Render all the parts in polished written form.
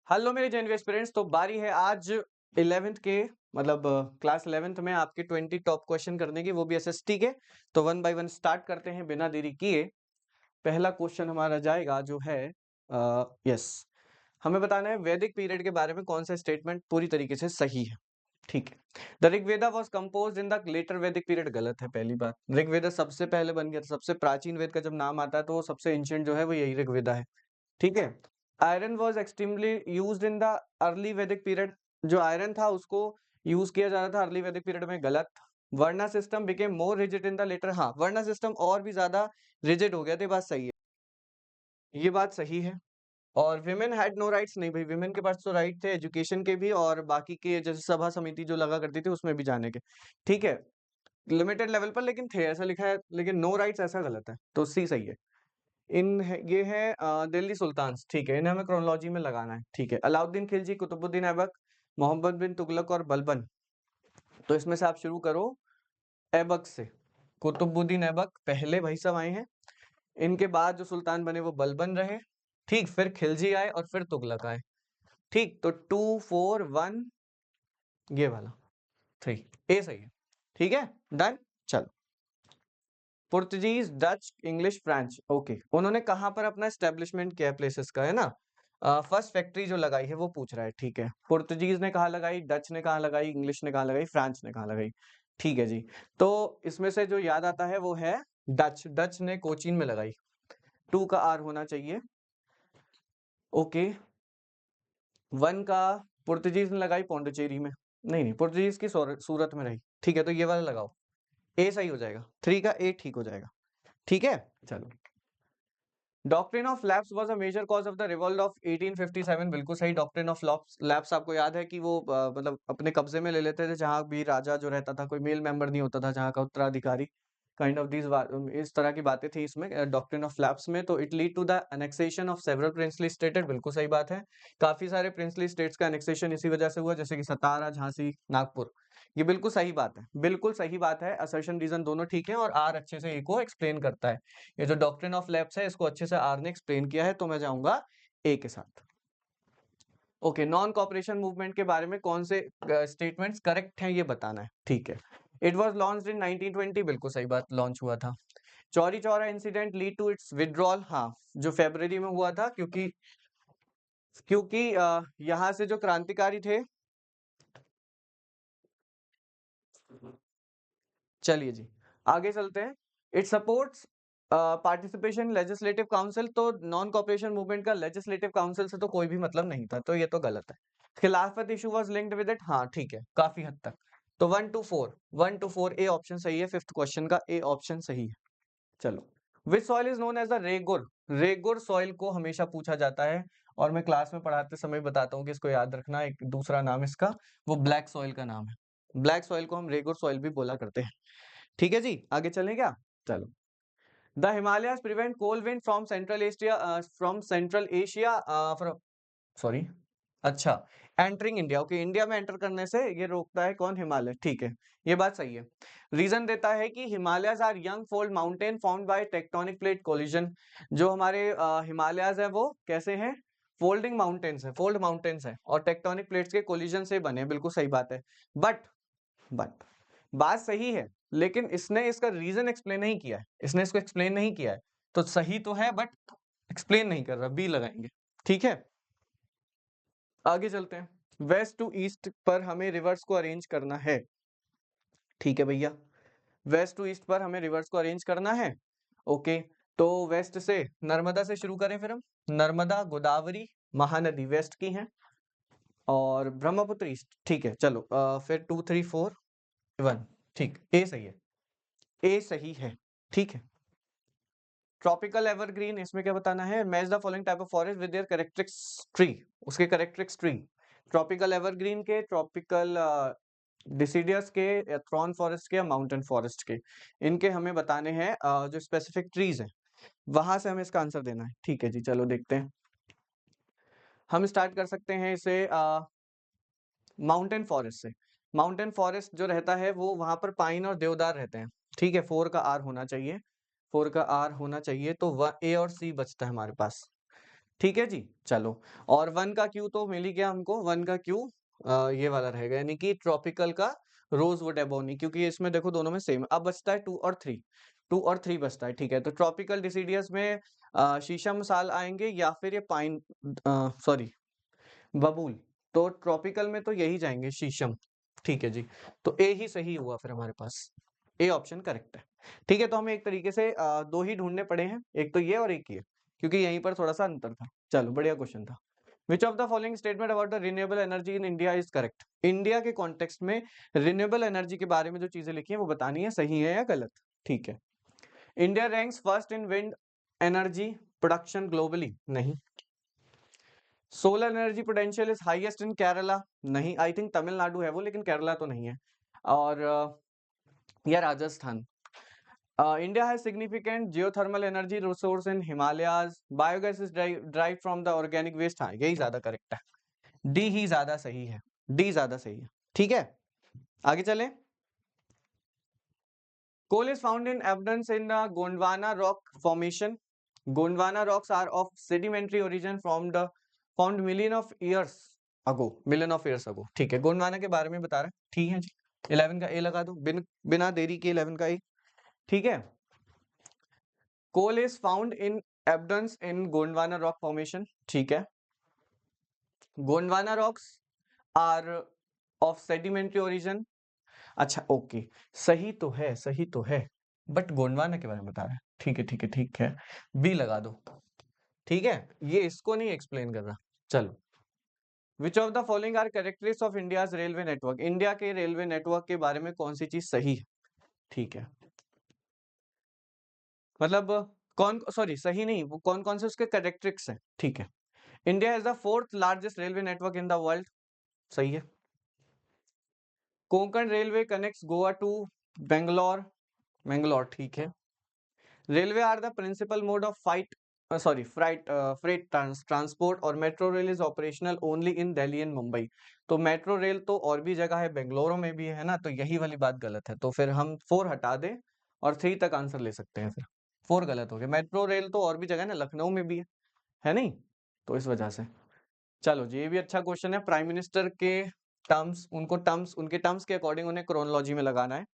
Hello मेरे JNV aspirants, तो बारी है आज 11th के मतलब क्लास 11th में आपके 20 टॉप क्वेश्चन करने की, वो भी एसएसटी के। तो वन बाय वन स्टार्ट करते हैं बिना देरी किए। पहला क्वेश्चन हमारा जाएगा जो है यस, हमें बताना है वैदिक पीरियड के बारे में कौन सा स्टेटमेंट पूरी तरीके से सही है। ठीक है, the Rigveda was compose in the later Vedic period, गलत है। पहली बात, ऋग्वेदा सबसे पहले बन गया था। सबसे प्राचीन वेद का जब नाम आता है तो वो सबसे एंशिएंट जो है वो यही ऋग्वेदा है। ठीक है, iron was extremely used in the early वैदिक पीरियड, जो आयरन था उसको यूज किया जा रहा था अर्ली वैदिक पीरियड में, गलत। Varna system became more rigid in the later, हाँ वर्ना सिस्टम और भी ज्यादा रिजिड हो गया था, ये बात सही है, ये बात सही है। और विमेन हैड नो राइट्स, नहीं भाई, विमेन के पास तो राइट थे एजुकेशन के भी और बाकी के जैसे सभा समिति जो लगा करती थी उसमें भी जाने के। ठीक है, लिमिटेड लेवल पर लेकिन थे, ऐसा लिखा है, लेकिन नो राइट्स ऐसा गलत है, तो सी सही है। ये है दिल्ली सुल्तान्स। ठीक है, इन्हें हमें क्रोनोलॉजी में लगाना है। ठीक है, अलाउद्दीन खिलजी, कुतुबुद्दीन ऐबक, मोहम्मद बिन तुगलक और बलबन। तो इसमें से आप शुरू करो ऐबक से। कुतुबुद्दीन ऐबक पहले भाई साहब आए हैं, इनके बाद जो सुल्तान बने वो बलबन रहे। ठीक, फिर खिलजी आए और फिर तुगलक आए। ठीक, तो 2 4 1 ये वाला 3 ए सही है। ठीक है, डन। चलो, Portuguese, Dutch, English, French. Okay, उन्होंने कहाँ पर अपना एस्टेब्लिशमेंट किया, प्लेसेस का है ना। फर्स्ट फैक्ट्री जो लगाई है वो पूछ रहा है। ठीक है, पुर्तगीज ने कहाँ लगाई, डच ने कहाँ लगाई, इंग्लिश ने कहाँ लगाई, फ्रांस ने कहाँ लगाई। ठीक है जी, तो इसमें से जो याद आता है वो है डच। डच ने कोचीन में लगाई, 2 का आर होना चाहिए। ओके, 1 का पुर्तगीज ने लगाई पौंडीचेरी में, नहीं पुर्तगीज की सूरत में रही। ठीक है, तो ये वाला लगाओ, ए सही हो जाएगा, 3 का ए ठीक हो जाएगा। ठीक है, चलो। Doctrine of lapse was a major cause of the revolt of 1857, बिल्कुल सही। डॉक्ट्रिन ऑफ लैप्स आपको याद है कि वो मतलब अपने कब्जे में ले लेते थे जहां भी राजा जो रहता था, कोई मेल मेंबर नहीं होता था जहां का उत्तराधिकारी, काइंड ऑफ दिस, इस तरह की बातें थी इसमें डॉक्ट्रिन ऑफ लैप्स में। तो it lead to the annexation of several princely stated, बिल्कुल सही बात है। काफी सारे प्रिंसली स्टेट्स का एनेक्सेशन इसी वजह से हुआ, जैसे कि सतारा, झांसी, नागपुर। ये बिल्कुल सही बात है, बिल्कुल सही बात है। असर्शन रीजन दोनों ठीक है और आर अच्छे से ए को एक्सप्लेन करता है। ये जो डॉक्ट्रिन ऑफ लैप्स है इसको अच्छे से आर ने एक्सप्लेन किया है, तो मैं जाऊंगा ए के साथ। ओके, नॉन कॉपरेशन मूवमेंट के बारे में कौन से स्टेटमेंट्स करेक्ट हैं ये बताना है। ठीक है, इट वाज लॉन्च्ड इन 1920, बिल्कुल सही बात, लॉन्च हुआ था। Chauri Chaura incident lead to its withdrawal, हाँ जो फरवरी में हुआ था, क्योंकि क्योंकि यहाँ से जो क्रांतिकारी थे, चलिए जी आगे चलते हैं। It supports participation legislative council, तो नॉन कॉपरेशन मूवमेंट का लेजिस्लेटिव काउंसिल से तो कोई भी मतलब नहीं था, तो ये तो गलत है। खिलाफत issue was linked with it, हाँ ठीक है, काफी हद तक। तो 1 to 4 ए ऑप्शन सही है, फिफ्थ क्वेश्चन का ए ऑप्शन सही है। चलो, which soil is known as the regur, regur soil को हमेशा पूछा जाता है और मैं क्लास में पढ़ाते समय बताता हूँ कि इसको याद रखना, एक दूसरा नाम इसका वो ब्लैक सॉइल का नाम है। ब्लैक सॉइल को हम रेगुर सॉइल भी बोला करते हैं। ठीक है जी, आगे चलें क्या। चलो, the Himalayas prevent cold wind from central Asia, from central Asia, sorry, अच्छा, एंटरिंग इंडिया, ओके, इंडिया में एंटर करने से ये रोकता है कौन, हिमालय। ठीक है, ये बात सही है। रीजन देता है कि Himalayas are young fold mountain formed by tectonic plate collision, जो हमारे हिमालयस है वो कैसे हैं, फोल्डिंग माउंटेन्स है, फोल्ड माउंटेन्स है और टेक्टोनिक प्लेट्स के कोलिजन से बने हैं, बिल्कुल सही बात है। बट बात सही है, लेकिन इसने इसका रीजन एक्सप्लेन नहीं किया है, इसने इसको एक्सप्लेन नहीं किया है, तो सही तो है बट एक्सप्लेन नहीं कर रहा, बी लगाएंगे। ठीक है, आगे चलते हैं। वेस्ट टू ईस्ट पर हमें रिवर्स को अरेंज करना है। ठीक है भैया, वेस्ट टू ईस्ट पर हमें रिवर्स को अरेंज करना है। ओके, तो वेस्ट से नर्मदा से शुरू करें फिर हम। नर्मदा, गोदावरी, महानदी वेस्ट की हैं और ब्रह्मपुत्र ईस्ट। ठीक है, चलो फिर 2 3 4 1, ठीक, ए सही है, ए सही है। ठीक है, ट्रॉपिकल एवरग्रीन, इसमें क्या बताना है, match the following type of forest with their characteristics tree, उसके कैरेक्टरिस्टिक्स ट्री। ट्रॉपिकल एवरग्रीन के, ट्रॉपिकल डिसीडियस के, या थ्रॉन फॉरेस्ट के, या माउंटेन फॉरेस्ट के, इनके हमें बताने हैं जो स्पेसिफिक ट्रीज हैं, वहां से हमें इसका आंसर देना है। ठीक है जी, चलो देखते हैं। हम स्टार्ट कर सकते हैं इसे माउंटेन फॉरेस्ट से। माउंटेन फॉरेस्ट जो रहता है वो वहां पर पाइन और देवदार रहते हैं। ठीक है, 4 का आर होना चाहिए, 4 का आर होना चाहिए, तो ए और सी बचता है हमारे पास। ठीक है जी। चलो, और 1 का क्यू तो मिल ही गया हमको। 1 का क्यू ये वाला रहेगा, यानी कि ट्रॉपिकल का रोजवुड एबोनी, क्योंकि इसमें देखो दोनों में सेम। अब बचता है 2 और 3, 2 और 3 बचता है। ठीक है, तो ट्रॉपिकल डिसीडियस में शीशम साल आएंगे या फिर ये पाइन, सॉरी बबूल। तो ट्रॉपिकल में तो यही जाएंगे, शीशम। ठीक है जी, तो ए ही सही हुआ फिर हमारे पास, ए ऑप्शन करेक्ट है। ठीक है, तो हमें एक तरीके से दो ही ढूंढने पड़े हैं, एक तो ये और एक ये, क्योंकि यहीं पर थोड़ा सा अंतर था। चलो, बढ़िया क्वेश्चन था। विच of the following statement about the renewable energy in India is correct? India के कॉन्टेक्स्ट में रिन्यूएबल एनर्जी के बारे में जो चीजें लिखी है वो बतानी है, सही है या गलत। ठीक है। India ranks first in wind energy production globally, नहीं। Solar energy potential is highest in Kerala, नहीं। आई थिंक तमिलनाडु है वो, लेकिन केरला तो नहीं है। और या Rajasthan. India has significant geothermal energy resource in Himalayas, biogas is drive from the organic waste. हाँ, यही ज्यादा करेक्ट है, डी ही ज्यादा सही है, डी ज्यादा सही है। ठीक है, आगे चलें। Coal is found in evidence in Gondwana rock formation. Gondwana rocks are of sedimentary origin found million of years ago, million of years ago. ठीक है, गोंडवाना के बारे में बता रहा है। ठीक है जी, 11 का ए लगा दो, बिना देरी के 11 का ए। ठीक है, coal is found in evidence in Gondwana rock formation. ठीक है, Gondwana rocks are of sedimentary origin. अच्छा, ओके, सही तो है, सही तो है, बट गोंडवाना के बारे में बता रहा है। ठीक है, ठीक है, ठीक है, बी लगा दो। ठीक है, ये इसको नहीं एक्सप्लेन कर रहा। चलो, which of the following are characteristics of India's railway network? India के रेलवे नेटवर्क के बारे में कौन सी चीज सही है? ठीक है, मतलब कौन, सॉरी सही नहीं, वो कौन कौन से उसके कैरेक्टरिस्टिक्स हैं। ठीक है, India is the fourth largest railway network in the world, सही है। Konkan railway connects Goa to Bangalore, Mangalore. ठीक है, railway are the principal mode of freight transport, और metro rail is operational only in Delhi and Mumbai. तो मेट्रो रेल तो और भी जगह है, बेंगलोर में भी है ना, तो यही वाली बात गलत है। तो फिर हम 4 हटा दें और 3 तक आंसर ले सकते हैं। फिर 4 गलत हो गया, मेट्रो रेल तो और भी जगह है ना, लखनऊ में भी है नहीं, तो इस वजह से। चलो जी, ये भी अच्छा क्वेश्चन है। प्राइम मिनिस्टर के टर्म्स उनके टर्म्स के अकॉर्डिंग उन्हें क्रोनोलॉजी में लगाना है।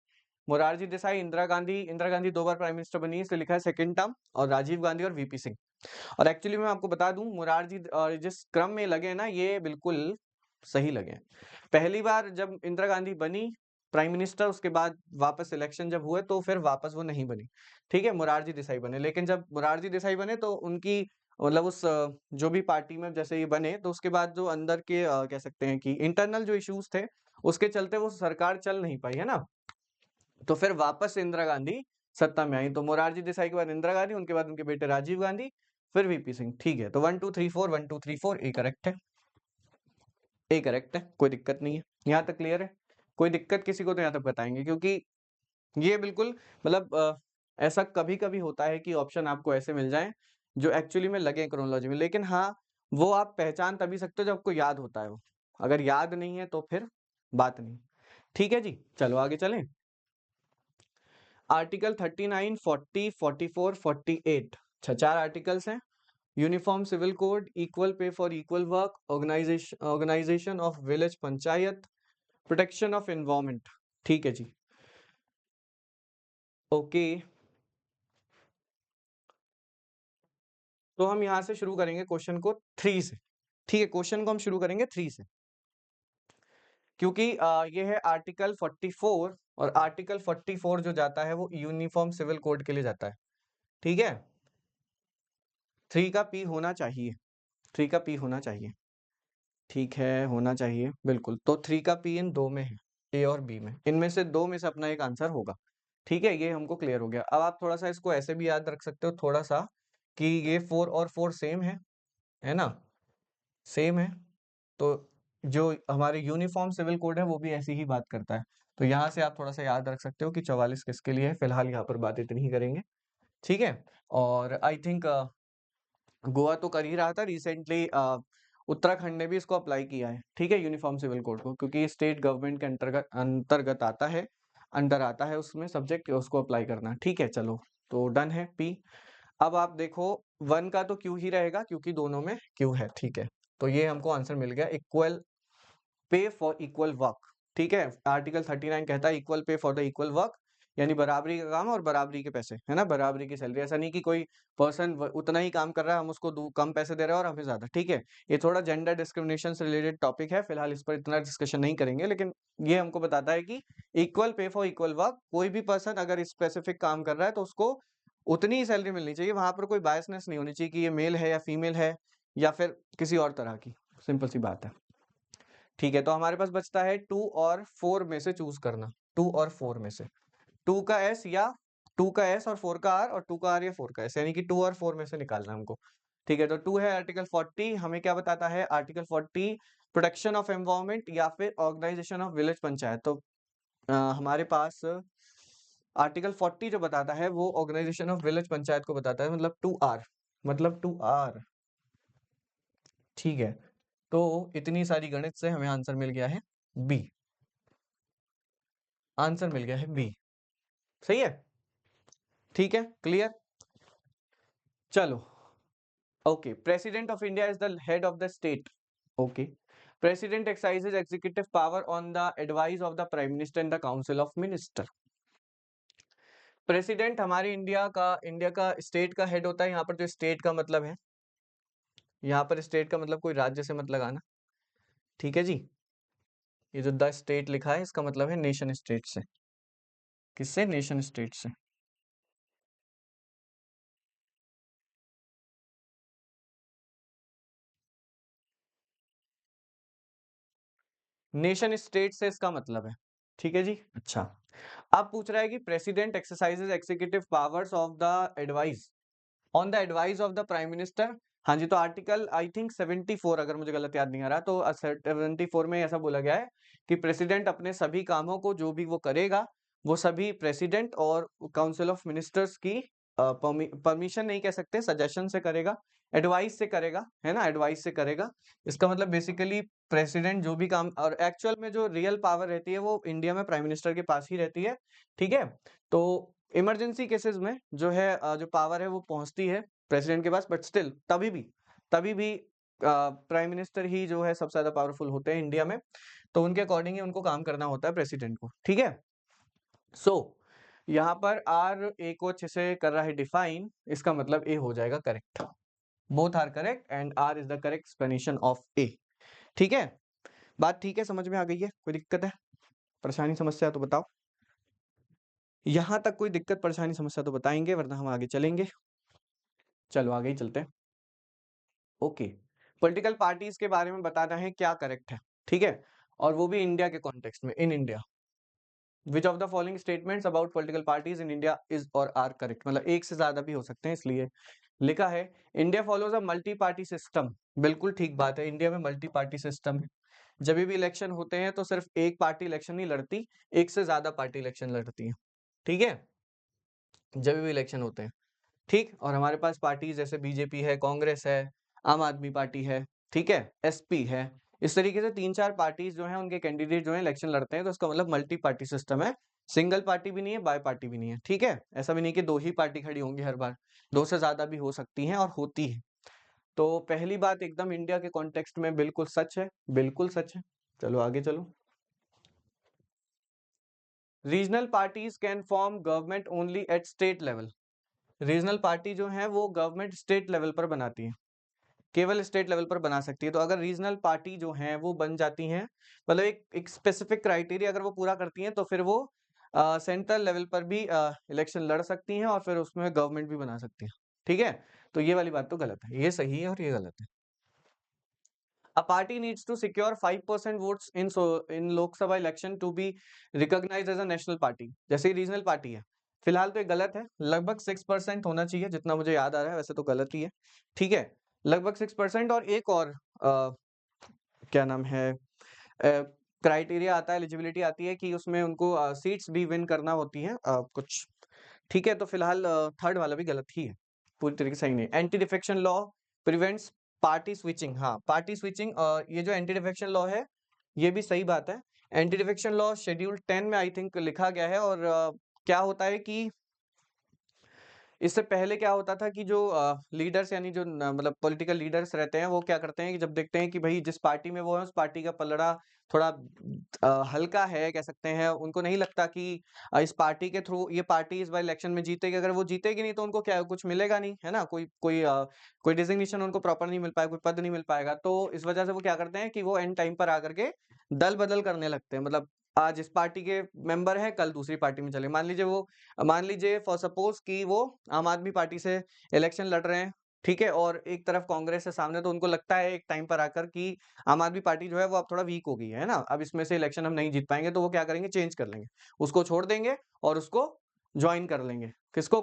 मोरारजी देसाई, इंदिरा गांधी 2 बार प्राइम मिनिस्टर बनी है, इसलिए लिखा है सेकंड टर्म, और राजीव गांधी और वीपी सिंह। और एक्चुअली मैं आपको बता दूं, मोरारजी जिस क्रम में लगे ना, ये बिल्कुल सही लगे। पहली बार जब इंदिरा गांधी बनी प्राइम मिनिस्टर, उसके बाद वापस इलेक्शन जब हुए तो फिर वापस वो नहीं बनी। ठीक है, मोरारजी देसाई बने। लेकिन जब मोरारजी देसाई बने तो उनकी, मतलब उस जो भी पार्टी में जैसे ये बने, तो उसके बाद जो अंदर के कह सकते हैं कि इंटरनल जो इश्यूज थे, उसके चलते वो सरकार चल नहीं पाई, है ना। तो फिर वापस इंदिरा गांधी सत्ता में आई। तो मोरारजी देसाई के बाद इंदिरा गांधी, उनके बाद उनके बेटे राजीव गांधी, फिर वीपी सिंह। ठीक है, तो 1 2 3 4, 1 2 3 4, ए करेक्ट है, ए करेक्ट है, कोई दिक्कत नहीं है। यहाँ तक क्लियर है? कोई दिक्कत किसी को तो यहाँ तक बताएंगे, क्योंकि ये बिल्कुल, मतलब ऐसा कभी कभी होता है कि ऑप्शन आपको ऐसे मिल जाए जो एक्चुअली में लगे क्रोनोलॉजी में, लेकिन हाँ, वो आप पहचान तभी सकते हो जब आपको याद होता है वो। अगर याद नहीं है तो फिर बात नहीं। ठीक है जी, चलो आगे चलें। आर्टिकल 39, 40, 44, 48, अच्छा 4 आर्टिकल्स हैं। Uniform civil code, equal pay for equal work, organisation of village panchayat, protection of environment. ठीक है जी, ओके। तो हम यहां से शुरू करेंगे क्वेश्चन को 3 से। ठीक है, क्वेश्चन को हम शुरू करेंगे 3 से, क्योंकि ये है आर्टिकल 44, और आर्टिकल 44 जो जाता है वो यूनिफॉर्म सिविल कोड के लिए जाता है। ठीक है, 3 का पी होना चाहिए, 3 का पी होना चाहिए। ठीक है, होना चाहिए बिल्कुल। तो 3 का पी इन 2 में है, ए और बी में, इनमें से 2 में से अपना एक आंसर होगा। ठीक है, ये हमको क्लियर हो गया। अब आप थोड़ा सा इसको ऐसे भी याद रख सकते हो थोड़ा सा, कि ये 4 और 4 सेम है ना, सेम है। तो जो हमारे यूनिफॉर्म सिविल कोड है वो भी ऐसी ही बात करता है। तो यहाँ से आप थोड़ा सा याद रख सकते हो कि 44 किसके लिए है। फिलहाल यहाँ पर बात इतनी ही करेंगे। ठीक है, और आई थिंक गोवा तो कर ही रहा था रिसेंटली, उत्तराखंड ने भी इसको अप्लाई किया है। ठीक है, यूनिफॉर्म सिविल कोड को, क्योंकि स्टेट गवर्नमेंट के अंतर्गत आता है, अंडर आता है उसमें सब्जेक्ट, उसको अप्लाई करना। ठीक है, चलो, तो डन है पी। अब आप देखो 1 का तो क्यू ही रहेगा क्योंकि दोनों में क्यू है, ठीक है। तो ये हमको आंसर मिल गया, equal pay for equal work, ठीक है। आर्टिकल 39 कहता है equal pay for the equal work, यानी बराबरी का काम और बराबरी के पैसे, है ना, बराबरी की सैलरी। ऐसा नहीं कि कोई पर्सन उतना ही काम कर रहा है, हम उसको कम पैसे दे रहे हैं और हमें ज्यादा, ठीक है। ये थोड़ा जेंडर डिस्क्रिमिनेशन से रिलेटेड टॉपिक है, फिलहाल इस पर इतना डिस्कशन नहीं करेंगे, लेकिन ये हमको बताता है कि equal pay for equal work, कोई भी पर्सन अगर स्पेसिफिक काम कर रहा है तो उसको उतनी ही सैलरी मिलनी चाहिए, वहां पर कोई बायसनेस नहीं होनी चाहिए कि ये मेल है या फीमेल है या फिर किसी और तरह की, सिंपल सी बात है, ठीक है। तो हमारे पास बचता है 2 और 4 में से चूज करना, 2 और 4 में से, 2 का एस या 2 का एस और 4 का आर, और 2 का आर या 4 का एस, यानी कि 2 और 4 में से निकालना हमको, ठीक है। तो 2 है आर्टिकल 40, हमें क्या बताता है आर्टिकल 40, प्रोटेक्शन ऑफ एनवायरनमेंट या फिर ऑर्गेनाइजेशन ऑफ विलेज पंचायत। तो हमारे पास आर्टिकल 40 जो बताता है वो ऑर्गेनाइजेशन ऑफ विलेज पंचायत को बताता है, मतलब 2 आर, मतलब 2 आर, ठीक है। तो इतनी सारी गणित से हमें आंसर मिल गया है बी, आंसर मिल गया है बी, सही है, ठीक है, क्लियर। चलो, okay, president of India is the head of the state, okay. President exercises executive power on the advice of the prime minister and the council of minister. President हमारे India का state का head होता है। यहाँ पर जो state का मतलब है, यहाँ पर स्टेट का मतलब कोई राज्य से मत लगाना, ठीक है जी। ये जो द स्टेट लिखा है इसका मतलब है नेशन स्टेट से, किससे, नेशन स्टेट से। नेशन स्टेट से इसका मतलब है, ठीक है जी। अच्छा, अब पूछ रहा है कि president exercises executive powers of the advice on the advice of the prime minister. हाँ जी, तो आर्टिकल आई थिंक 74, अगर मुझे गलत याद नहीं आ रहा, तो 74 में ऐसा बोला गया है कि प्रेसिडेंट अपने सभी कामों को जो भी वो करेगा वो सभी प्रेसिडेंट और काउंसिल ऑफ मिनिस्टर्स की परमिशन नहीं कह सकते, सजेशन से करेगा, एडवाइस से करेगा, है ना, एडवाइस से करेगा। इसका मतलब बेसिकली प्रेसिडेंट जो भी काम, और एक्चुअल में जो रियल पावर रहती है वो इंडिया में प्राइम मिनिस्टर के पास ही रहती है, ठीक है। तो इमरजेंसी केसेस में जो है जो पावर है वो पहुंचती है प्रेसिडेंट के पास, बट स्टिल तभी भी प्राइम मिनिस्टर ही जो है सबसे ज्यादा पावरफुल होते हैं इंडिया में, तो उनके अकॉर्डिंग ही उनको काम करना होता है प्रेसिडेंट को, ठीक है। सो यहाँ पर आर ए को अच्छे से कर रहा है डिफाइन, इसका मतलब ए हो जाएगा correct, both are correct and R is the correct explanation of A, ठीक है। बात ठीक है, समझ में आ गई है, कोई दिक्कत है, परेशानी, समस्या तो बताओ। यहां तक कोई दिक्कत परेशानी समस्या तो बताएंगे, वरना हम आगे चलेंगे। चलो आगे ही चलते हैं, ओके। पॉलिटिकल पार्टीज के बारे में बताना है क्या करेक्ट है, ठीक है, और वो भी इंडिया के कॉन्टेक्स्ट में, in India. Which of the following statements about political parties in India is और आर करेक्ट, मतलब एक से ज्यादा भी हो सकते हैं, इसलिए लिखा है India follows a multi party system, बिल्कुल ठीक बात है, इंडिया में मल्टी पार्टी सिस्टम है। जब भी इलेक्शन होते हैं तो सिर्फ एक पार्टी इलेक्शन नहीं लड़ती, एक से ज्यादा पार्टी इलेक्शन लड़ती है, ठीक है, जब भी इलेक्शन होते हैं, ठीक। और हमारे पास पार्टीज जैसे बीजेपी है, कांग्रेस है, आम आदमी पार्टी है, ठीक है, एसपी है, इस तरीके से 3-4 पार्टीज जो हैं उनके कैंडिडेट जो है इलेक्शन लड़ते हैं, तो इसका मतलब मल्टी पार्टी सिस्टम है, सिंगल पार्टी भी नहीं है, बाय पार्टी भी नहीं है, ठीक है। ऐसा भी नहीं कि दो ही पार्टी खड़ी होंगी हर बार, दो से ज्यादा भी हो सकती हैं और होती है। तो पहली बात एकदम इंडिया के कॉन्टेक्स्ट में बिल्कुल सच है, बिल्कुल सच है। चलो आगे चलो। Regional parties can form government only at state level. Regional party जो है वो गवर्नमेंट स्टेट लेवल पर बनाती है, केवल स्टेट लेवल पर बना सकती है। तो अगर रीजनल पार्टी जो है वो बन जाती हैं, मतलब एक स्पेसिफिक क्राइटेरिया अगर वो पूरा करती हैं, तो फिर वो सेंट्रल लेवल पर भी इलेक्शन लड़ सकती हैं और फिर उसमें गवर्नमेंट भी बना सकती हैं, ठीक है। तो ये वाली बात तो गलत है, ये सही है और ये गलत है। A party needs to secure 5% votes in Lok Sabha election to be recognized as a national party. जैसे रीजनल पार्टी है, फिलहाल तो ये गलत है, लगभग 6% होना चाहिए, जितना मुझे याद आ रहा है, वैसे तो गलत ही है, ठीक है, लगभग 6%। और एक और क्या नाम है, क्राइटेरिया आता है, एलिजिबिलिटी आती है कि उसमें उनको सीट्स भी विन करना होती है कुछ, ठीक है। तो फिलहाल थर्ड वाला भी गलत ही है, पूरी तरीके से सही नहीं। Anti defection law prevents party switching, हाँ पार्टी स्विचिंग, ये जो एंटी डिफेक्शन लॉ है ये भी सही बात है। एंटी डिफेक्शन लॉ शेड्यूल 10 में आई थिंक लिखा गया है, और क्या होता है कि इससे पहले क्या होता था कि जो लीडर्स यानी जो मतलब पॉलिटिकल लीडर्स रहते हैं वो क्या करते हैं कि जब देखते हैं कि भाई जिस पार्टी में वो है उस पार्टी का पलड़ा थोड़ा हल्का है कह सकते हैं, उनको नहीं लगता कि इस पार्टी के थ्रू ये पार्टी इस बार इलेक्शन में जीतेगी, अगर वो जीतेगी नहीं तो उनको क्या कुछ मिलेगा नहीं, है ना, कोई डिजिग्नेशन उनको प्रॉपर नहीं मिल पाएगा, कोई पद नहीं मिल पाएगा। तो इस वजह से वो क्या करते हैं कि वो एंड टाइम पर आकर के दल बदल करने लगते हैं, मतलब आज इस पार्टी के मेंबर हैं कल दूसरी पार्टी में चले, मान लीजिए फॉर सपोज कि वो आम आदमी पार्टी से इलेक्शन लड़ रहे हैं, ठीक है, और एक तरफ कांग्रेस है सामने, तो उनको लगता है एक टाइम पर आकर कि आम आदमी पार्टी जो है वो अब थोड़ा वीक हो गई है ना, अब इसमें से इलेक्शन हम नहीं जीत पाएंगे, तो वो क्या करेंगे, चेंज कर लेंगे, उसको छोड़ देंगे और उसको ज्वाइन कर लेंगे, किसको,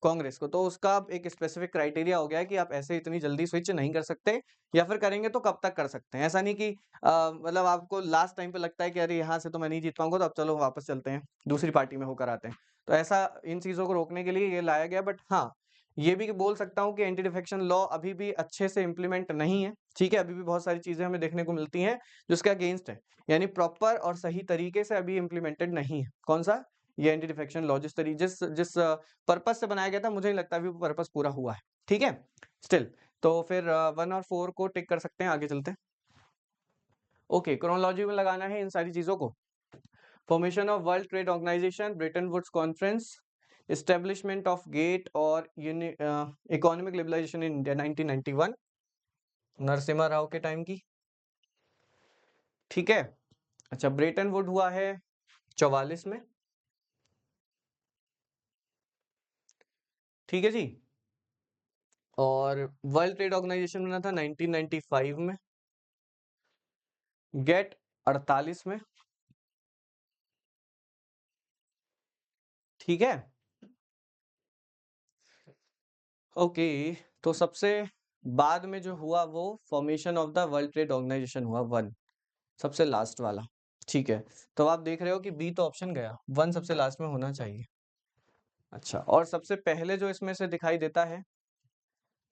कांग्रेस को। तो उसका एक स्पेसिफिक क्राइटेरिया हो गया है कि आप ऐसे इतनी जल्दी स्विच नहीं कर सकते, या फिर करेंगे तो कब तक कर सकते हैं। ऐसा नहीं कि मतलब आपको लास्ट टाइम पे लगता है कि अरे यहाँ से तो मैं नहीं जीत पाऊंगा, तो अब चलो वापस चलते हैं दूसरी पार्टी में होकर आते हैं। तो ऐसा इन चीजों को रोकने के लिए ये लाया गया। बट हाँ, ये भी बोल सकता हूँ कि एंटी डिफेक्शन लॉ अभी भी अच्छे से इम्प्लीमेंट नहीं है, ठीक है, अभी भी बहुत सारी चीजें हमें देखने को मिलती हैं जो उसके अगेंस्ट है, यानी प्रॉपर और सही तरीके से अभी इम्प्लीमेंटेड नहीं है। कौन सा, ये एंटी डिफेक्शन लॉ जिस तरीके जिस पर्पज से बनाया गया था, मुझे नहीं लगता अभी वो पर्पज पूरा हुआ है, ठीक है, स्टिल। तो फिर 1 और 4 को टिक कर सकते हैं, आगे चलते हैं। ओके, क्रोनोलॉजी में लगाना है इन सारी चीजों को। Formation of World trade Organization, Bretton Woods conference, establishment of GATT और economic liberalization in India 1991, Narasimha Rao के टाइम की, ठीक है। अच्छा, ब्रेटन वुड हुआ है 44 में, ठीक है जी। और वर्ल्ड ट्रेड ऑर्गेनाइजेशन बना था 1995 में, गेट 48 में, ठीक है। ओके, तो सबसे बाद में जो हुआ वो formation of the world trade organisation हुआ, 1, सबसे लास्ट वाला, ठीक है। तो आप देख रहे हो कि बी तो ऑप्शन गया, 1 सबसे लास्ट में होना चाहिए। अच्छा, और सबसे पहले जो इसमें से दिखाई देता है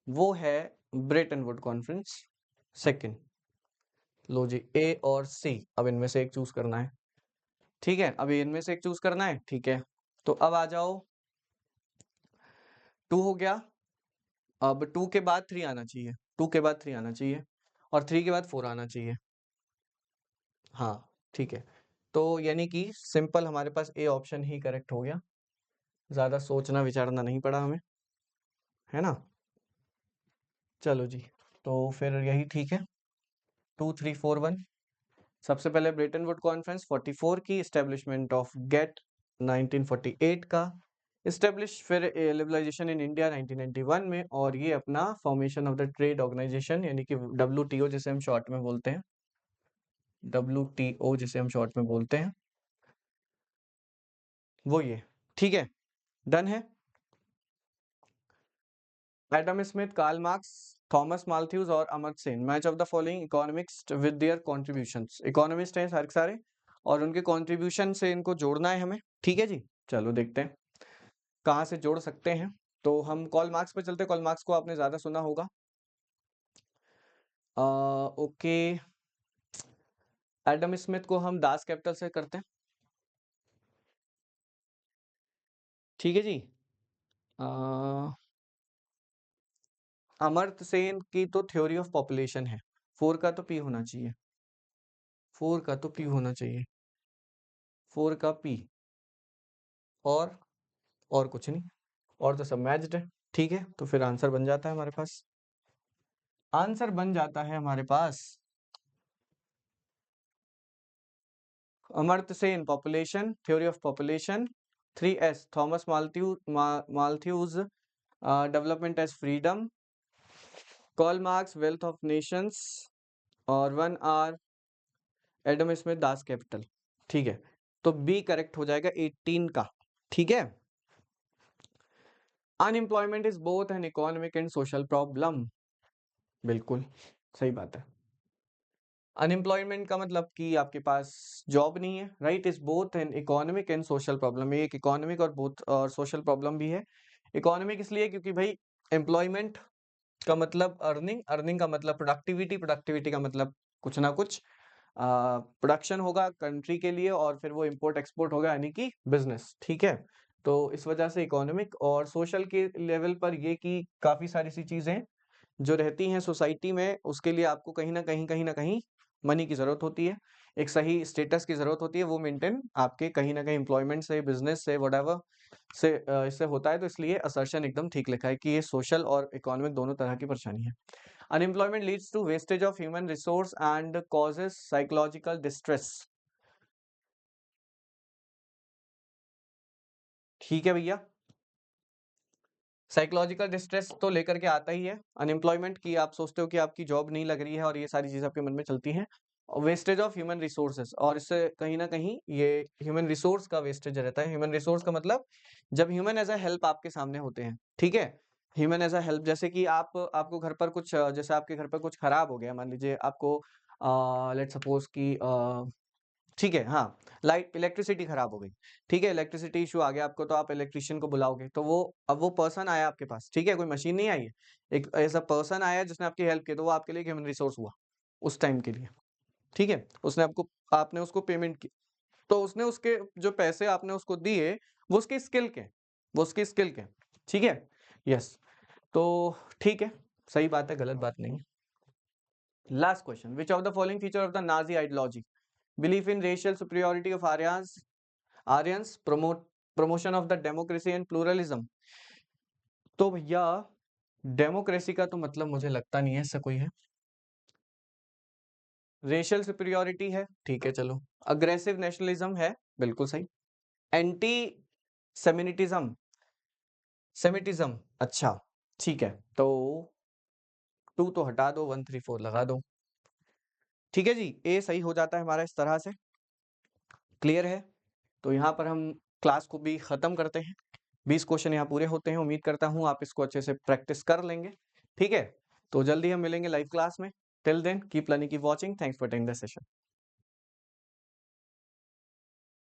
वो है ब्रेटन वुड कॉन्फ्रेंस, सेकंड। लो जी, ए और सी, अब इनमें से एक चूज करना है, ठीक है, अभी इनमें से एक चूज करना है, ठीक है। तो अब आ जाओ, 2 हो गया, अब 2 के बाद 3 आना चाहिए, 2 के बाद 3 आना चाहिए, और 3 के बाद 4 आना चाहिए, हाँ, ठीक है। तो यानी कि सिंपल हमारे पास ए ऑप्शन ही करेक्ट हो गया, ज्यादा सोचना विचारना नहीं पड़ा हमें, है ना। चलो जी, तो फिर यही ठीक है, 2 3 4 1। सबसे पहले ब्रेटन वुड कॉन्फ्रेंस 44 की, एस्टेब्लिशमेंट ऑफ गेट 1948 का, एस्टेब्लिश फिर लिबरलाइजेशन इन इंडिया 1991 में, और ये अपना formation of the trade organisation यानी कि WTO जिसे हम शॉर्ट में बोलते हैं, WTO जिसे हम शॉर्ट में बोलते हैं, वो ये, ठीक है, डन है। Adam Smith, Karl Marx, Thomas Malthus और Amartya Sen, match of the following economics with their contributions, economist हैं सारे के सारे, और उनके कॉन्ट्रीब्यूशन से इनको जोड़ना है हमें, ठीक है जी। चलो देखते हैं कहाँ से जोड़ सकते हैं। तो हम कॉल मार्क्स पे चलते हैं, कॉल मार्क्स को आपने ज्यादा सुना होगा। ओके, एडम स्मिथ को हम दास कैपिटल से करते हैं, ठीक है जी। अमर्त्य सेन की तो थ्योरी ऑफ पॉपुलेशन है, 4 का तो पी होना चाहिए, 4 का तो पी होना चाहिए, 4 का पी, और कुछ नहीं, और तो सब मैच्ड है, ठीक है। तो फिर आंसर बन जाता है हमारे पास, आंसर बन जाता है हमारे पास Amartya Sen population, theory of population, 3S Thomas Malthus Development as Freedom, Karl Marx Wealth of Nations, और 1R Adam Smith Das Kapital, ठीक है। तो बी करेक्ट हो जाएगा 18 का, ठीक है। Unemployment is both an economic and social problem, बिल्कुल सही बात है। अनएम्प्लॉयमेंट का मतलब कि आपके पास जॉब नहीं है, right, is both an economic and social problem, एक इकोनॉमिक और बोथ और सोशल प्रॉब्लम भी है। इकोनॉमिक इसलिए क्योंकि भाई एम्प्लॉयमेंट का मतलब अर्निंग, अर्निंग का मतलब प्रोडक्टिविटी, प्रोडक्टिविटी का मतलब कुछ ना कुछ प्रोडक्शन होगा कंट्री के लिए, और फिर वो इंपोर्ट एक्सपोर्ट होगा यानी कि बिजनेस, ठीक है। तो इस वजह से इकोनॉमिक और सोशल के लेवल पर ये कि काफ़ी सारी सी चीज़ें जो रहती हैं सोसाइटी में, उसके लिए आपको कहीं न कहीं मनी की ज़रूरत होती है। एक सही स्टेटस की ज़रूरत होती है, वो मेंटेन आपके कहीं न कहीं एम्प्लॉयमेंट से, बिज़नेस से, व्हाटएवर से इससे होता है, तो इसलिए असर्शन एकदम ठीक लिखा है कि ये सोशल और इकोनॉमिक दोनों तरह की परेशानी है। Unemployment leads to wastage of human resource and causes psychological distress. ठीक है भैया। साइकोलॉजिकल डिस्ट्रेस तो लेकर के आता ही है अनएम्प्लॉयमेंट की, आप सोचते हो कि आपकी जॉब नहीं लग रही है और ये सारी चीज़ें आपके मन में चलती हैं। और वेस्टेज ऑफ ह्यूमन रिसोर्सेज, और इससे कहीं न कहीं ये ह्यूमन रिसोर्स का वेस्टेज रहता है। ह्यूमन रिसोर्स का मतलब जब ह्यूमन एज़ अ हेल्प आपके सामने होते हैं, ठीक है? ह्यूमन एज़ अ हेल्प, जैसे कि आपको घर पर कुछ जैसे आपके घर पर कुछ खराब हो गया, मान लीजिए आपको लेट्स सपोज़ कि ठीक है, हाँ, लाइट इलेक्ट्रिसिटी खराब हो गई, ठीक है? इलेक्ट्रिसिटी इश्यू आ गया आपको, तो आप इलेक्ट्रिशियन को बुलाओगे, तो वो अब वो पर्सन आया आपके पास, ठीक है? कोई मशीन नहीं आई है, एक ऐसा पर्सन आया जिसने आपकी हेल्प की, तो वो आपके लिए एक ह्यूमन रिसोर्स हुआ, उस टाइम के लिए, ठीक है? उसने आपको आपने उसको पेमेंट की, तो उसने उसके जो पैसे आपने उसको दिए, वो उसकी स्किल के, वो उसकी स्किल के, ठीक है? यस, तो ठीक है, सही बात है, गलत बात नहीं है। Last question, which of the following feature of the Nazi ideology? Belief in racial superiority of Aryans, promotion of the democracy and pluralism. तो भैया डेमोक्रेसी का तो मतलब मुझे लगता नहीं है ऐसा कोई है। रेशियल सुपीरियॉरिटी है, ठीक है चलो। अग्रेसिव नेशनलिज्म है, बिल्कुल सही। एंटी सेमिनिटिज्म, सेमिटिज्म, अच्छा ठीक है, तो 2 तो हटा दो, 1 3 4 लगा दो। ठीक है जी, ए सही हो जाता है हमारा इस तरह से। क्लियर है? तो यहाँ पर हम क्लास को भी खत्म करते हैं। 20 क्वेश्चन यहाँ पूरे होते हैं। उम्मीद करता हूँ आप इसको अच्छे से प्रैक्टिस कर लेंगे। ठीक है? तो जल्दी हम मिलेंगे लाइव क्लास में। Till then keep learning, keep watching. Thanks for attending the session.